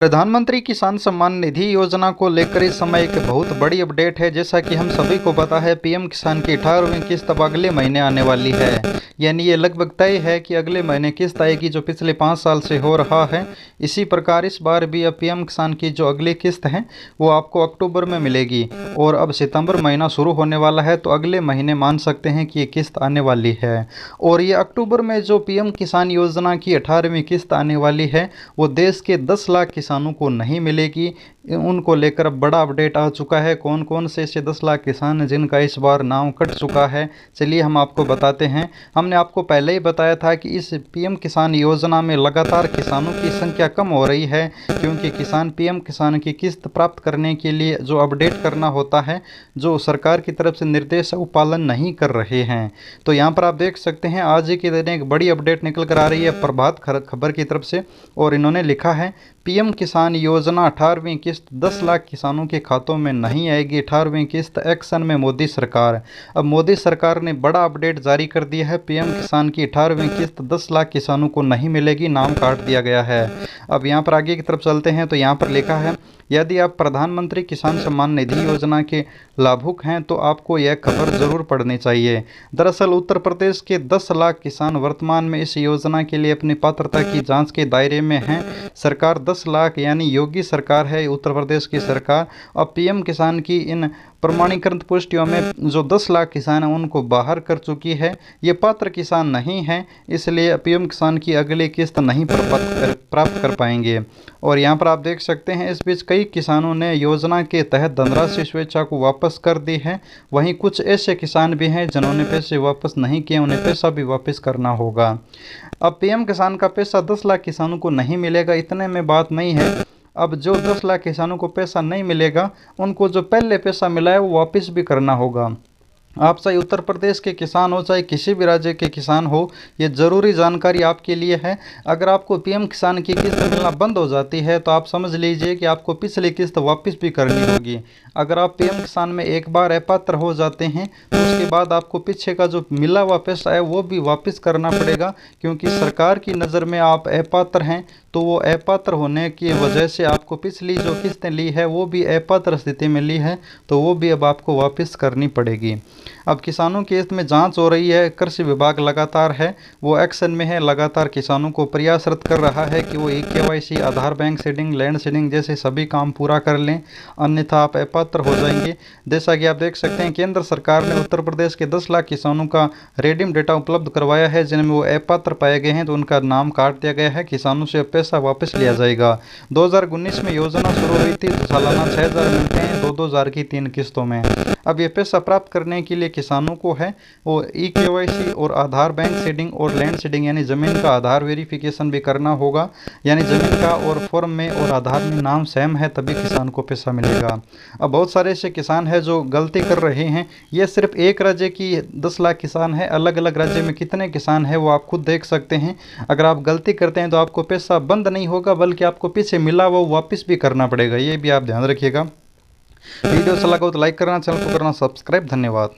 प्रधानमंत्री किसान सम्मान निधि योजना को लेकर इस समय एक बहुत बड़ी अपडेट है। जैसा कि हम सभी को पता है, पीएम किसान की 18वीं किस्त अब अगले महीने आने वाली है। यानी ये लगभग तय है कि अगले महीने किस्त आएगी, जो पिछले 5 साल से हो रहा है। इसी प्रकार इस बार भी अब पीएम किसान की जो अगली किस्त है वो आपको अक्टूबर में मिलेगी और अब सितंबर महीना शुरू होने वाला है, तो अगले महीने मान सकते हैं कि ये किस्त आने वाली है। और ये अक्टूबर में जो पीएम किसान योजना की 18वीं किस्त आने वाली है वो देश के 10 लाख किसानों को नहीं मिलेगी। उनको लेकर अब बड़ा अपडेट आ चुका है। कौन कौन से ऐसे 10 लाख किसान हैं जिनका इस बार नाम कट चुका है, चलिए हम आपको बताते हैं। हमने आपको पहले ही बताया था कि इस पीएम किसान योजना में लगातार किसानों की संख्या कम हो रही है, क्योंकि किसान पीएम किसान की किस्त प्राप्त करने के लिए जो अपडेट करना होता है, जो सरकार की तरफ से निर्देश है, वो पालन नहीं कर रहे हैं। तो यहाँ पर आप देख सकते हैं, आज ही के दिन एक बड़ी अपडेट निकल कर आ रही है प्रभात खबर की तरफ से, और इन्होंने लिखा है पीएम किसान योजना 18वीं किस्त 10 लाख किसानों के खातों में नहीं आएगी। 18वीं किस्त एक्शन में मोदी सरकार। अब मोदी सरकार ने बड़ा अपडेट जारी कर दिया है। पीएम किसान की 18वीं किस्त 10 लाख किसानों को नहीं मिलेगी, नाम काट दिया गया है। अब यहाँ पर आगे की तरफ चलते हैं, तो यहाँ पर लिखा है, यदि आप प्रधानमंत्री किसान सम्मान निधि योजना के लाभुक हैं तो आपको यह खबर जरूर पढ़नी चाहिए। दरअसल उत्तर प्रदेश के 10 लाख किसान वर्तमान में इस योजना के लिए अपनी पात्रता की जांच के दायरे में हैं। सरकार 10 लाख यानी योगी सरकार है, उत्तर प्रदेश की सरकार, और पीएम किसान की इन प्रमाणीकरण पुष्टियों में जो 10 लाख किसान हैं उनको बाहर कर चुकी है। ये पात्र किसान नहीं हैं, इसलिए पीएम किसान की अगली किस्त नहीं प्राप्त कर पाएंगे। और यहाँ पर आप देख सकते हैं, इस बीच कई किसानों ने योजना के तहत धनराशि स्वेच्छा को वापस कर दी है। वहीं कुछ ऐसे किसान भी हैं जिन्होंने पैसे वापस नहीं किए, उन्हें पैसा भी वापस करना होगा। अब पीएम किसान का पैसा 10 लाख किसानों को नहीं मिलेगा, इतने में बात नहीं है। अब जो 10 लाख किसानों को पैसा नहीं मिलेगा, उनको जो पहले पैसा मिला है वो वापस भी करना होगा। आप चाहे उत्तर प्रदेश के किसान हो, चाहे किसी भी राज्य के किसान हो, ये ज़रूरी जानकारी आपके लिए है। अगर आपको पीएम किसान की किस्त मिलना बंद हो जाती है तो आप समझ लीजिए कि आपको पिछली किस्त वापस भी करनी होगी। अगर आप पीएम किसान में एक बार अपात्र हो जाते हैं तो उसके बाद आपको पीछे का जो मिला हुआ पैसा है वो भी वापस करना पड़ेगा, क्योंकि सरकार की नज़र में आप अपात्र हैं। तो वो अपात्र होने की वजह से आपको पिछली जो किस्तें ली है वो भी अपात्र स्थिति में ली है, तो वो भी अब आपको वापस करनी पड़ेगी। अब किसानों की इसमें जांच हो रही है, कृषि विभाग लगातार है वो एक्शन में है, लगातार किसानों को प्रयासरत कर रहा है कि वो KYC, आधार, बैंक सीडिंग, लैंड सीडिंग जैसे सभी काम पूरा कर लें, अन्यथा आप अपात्र हो जाएंगे। जैसा कि आप देख सकते हैं, केंद्र सरकार ने उत्तर प्रदेश के 10 लाख किसानों का रेडीम डेटा उपलब्ध करवाया है, जिनमें वो अपात्र पाए गए हैं, तो उनका नाम काट दिया गया है। किसानों से पैसा वापस लिया जाएगा। 2019 में योजना शुरू हुई थी, तो सालाना 6,000 मिलते हैं 2,000 की 3 किस्तों में। अब ये पैसा प्राप्त करने के लिए किसानों को है वो KYC और आधार, बैंक सीडिंग और लैंड सीडिंग यानी ज़मीन का आधार वेरिफिकेशन भी करना होगा। यानी ज़मीन का और फॉर्म में और आधार में नाम सेम है तभी किसान को पैसा मिलेगा। अब बहुत सारे ऐसे किसान हैं जो गलती कर रहे हैं। ये सिर्फ एक राज्य की 10 लाख किसान है, अलग अलग राज्य में कितने किसान हैं वो आप खुद देख सकते हैं। अगर आप गलती करते हैं तो आपको पैसा बंद नहीं होगा, बल्कि आपको पीछे मिला वो वापस भी करना पड़ेगा। ये भी आप ध्यान रखिएगा। वीडियो अच्छा लगा तो लाइक करना, चैनल को करना सब्सक्राइब। धन्यवाद।